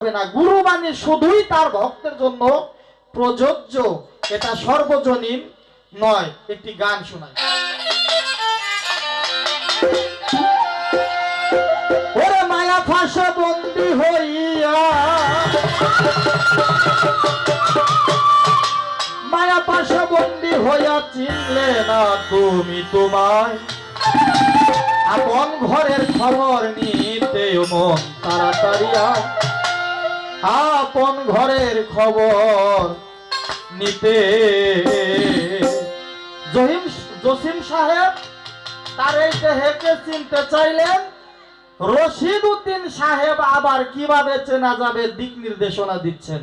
না, গুরুবাণী শুধুই তার ভক্তের জন্য প্রযোজ্য, এটা সর্বজনীন নয়। একটি গান শোনায়। ওরে মায়া ফাঁসে বন্দী হইয়া, মায়া পাশে বন্দী হইয়া চিনলে না তুমি তোমায়, আপন ঘরের খবর নিতে মন তাড়াতাড়ি আয়, আপন ঘরের খবর নিতে। জসিম সাহেব তার এই দেহকে চিনতে চাইলেন, রশিদ উদ্দিন সাহেব আবার কিভাবে চেনা যাবে দিক নির্দেশনা দিচ্ছেন।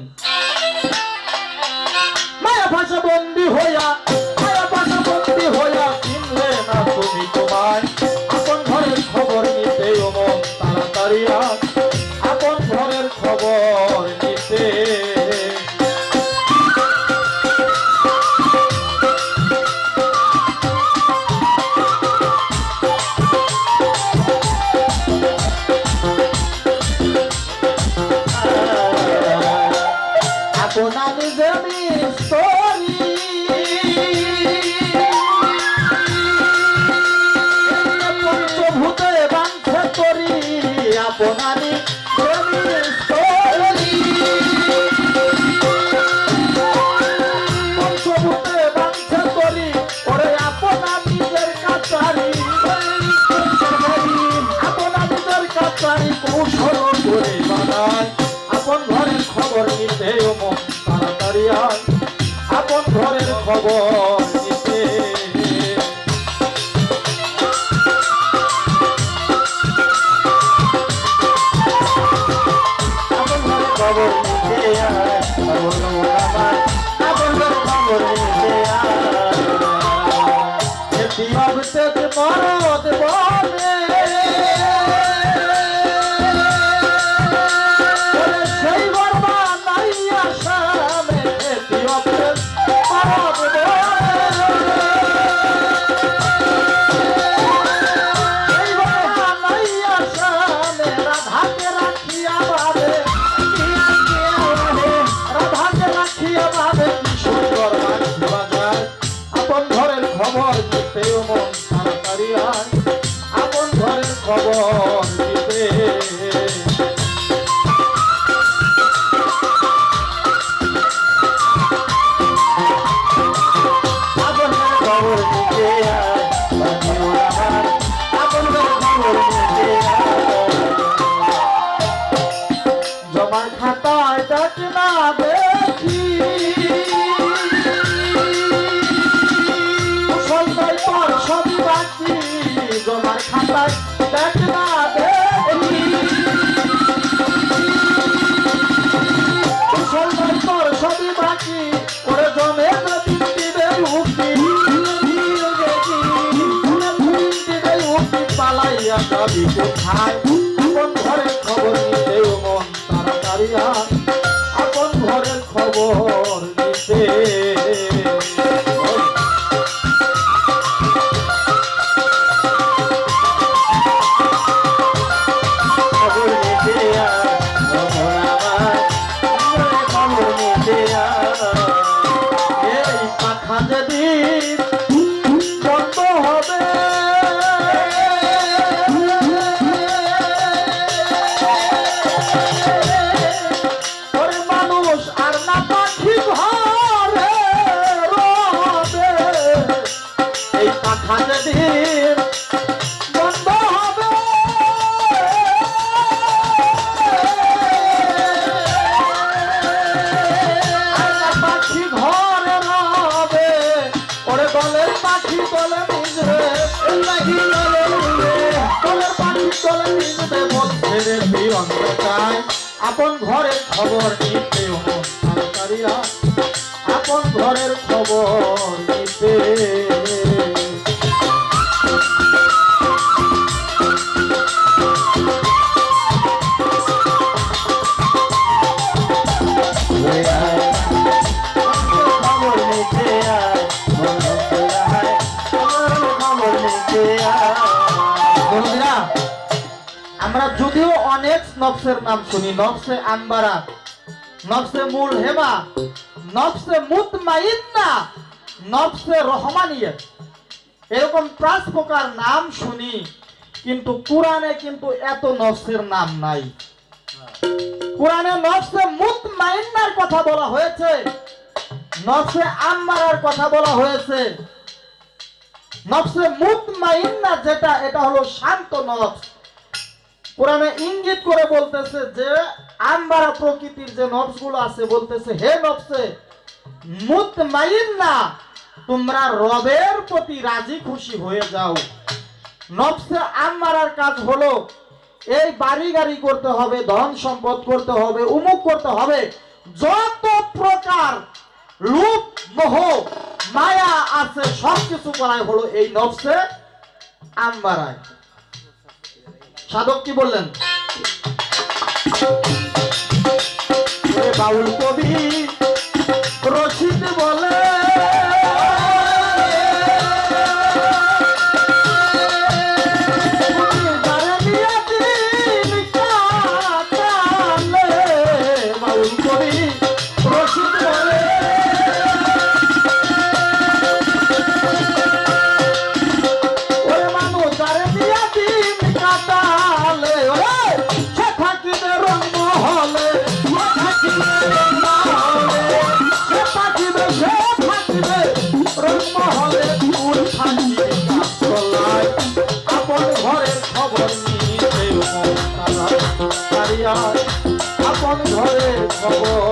মায়া ভাষা বন্দী হইয়া, মায়া ভাষা বন্দী হইয়া চিনলে না তুমি তোমায়, আপন ঘরের খবর নিতে মন তাড়াতাড়ি আয়, আপন ঘরের খবর নিতে। আপনা নিজে মিস্তরি, পঞ্চভূতে বাঁধে তরি, আপনা নিজে মিস্তরি, পঞ্চভূতে বাঁধে তরি, ওরে আপনা নিজের কাছারি, আপনা নিজের কাছারি কৌশল করে বানায়, আপন ঘরের খবর নিতে মন তাড়াতাড়ি আয়, আপন ঘরের খবর নিতে। আপন ঘরের খবর নিতে আয়, আপন ঘরের খবর নিতে আয়। মরদ বনে সেই বর্মা নাই আসামে, মরদ বনে সেই বর্মা নাই আসামে, রাধাকে রাখিয়া ভাবে, রাধাকে রাখিয়া ভাবে কি সুন্দর মাছি বাজার, আপন ঘরের খবর নিতে মন তাড়াতাড়ি আয়, আপন ঘরের খবর নিতে। আপন ঘরের খবর নিতে আয়, আপন ঘরের খবর নিতে আয়। জমার খাতায় ডাক না দেখি, সবই বাকি, জমার খাতায় দেখ না দেখি, তোর সবই বাকি, ওরে জমে দিন দিবে উক্তি, দিবে উক্তি, পালাইয়া যাবি কোথায়, আপন ঘরের খবর নিতে মন তাড়াতাড়ি আয়, আপন ঘরের খবর নিতে। আপন ঘরের খবর নিতে মন তাড়াতাড়ি আয়, আপন ঘরের খবর নিতে। আমরা যদিও অনেক নেক্সট নফসের নাম শুনি। নফসে আনবারা, নফসে মুলহেমা, নফসে মুতমাইন্না, নফসে রহমানিয়া, এরকম 5 প্রকার নাম শুনি, কিন্তু কোরআনে কিন্তু এত নফসের নাম নাই। কোরআনে নফসে মুতমাইন্নার কথা বলা হয়েছে, নফসে আম্মারার কথা বলা হয়েছে। নফসে মুতমাইন্না যেটা, এটা হলো শান্ত নফস। কোরআনে ইঙ্গিত করে বলতেছে যে আম্মারা প্রকৃতির যে নফসগুলো আছে, বলতেছে হে নফসে মুতমাইন্না, তোমরা রবের প্রতি রাজি খুশি হয়ে যাও। নফসে আম্মারার কাজ হলো এই বাড়ি গাড়ি করতে হবে, ধন সম্পদ করতে হবে, উমুক করতে হবে, যত প্রকার লোভ মোহ মায়া আছে সবকিছু করাই হলো এই নফসে আম্মারায়। সাধক কি বললেন? বাউল কবি রশিদ বলে আপন ঘরে খবর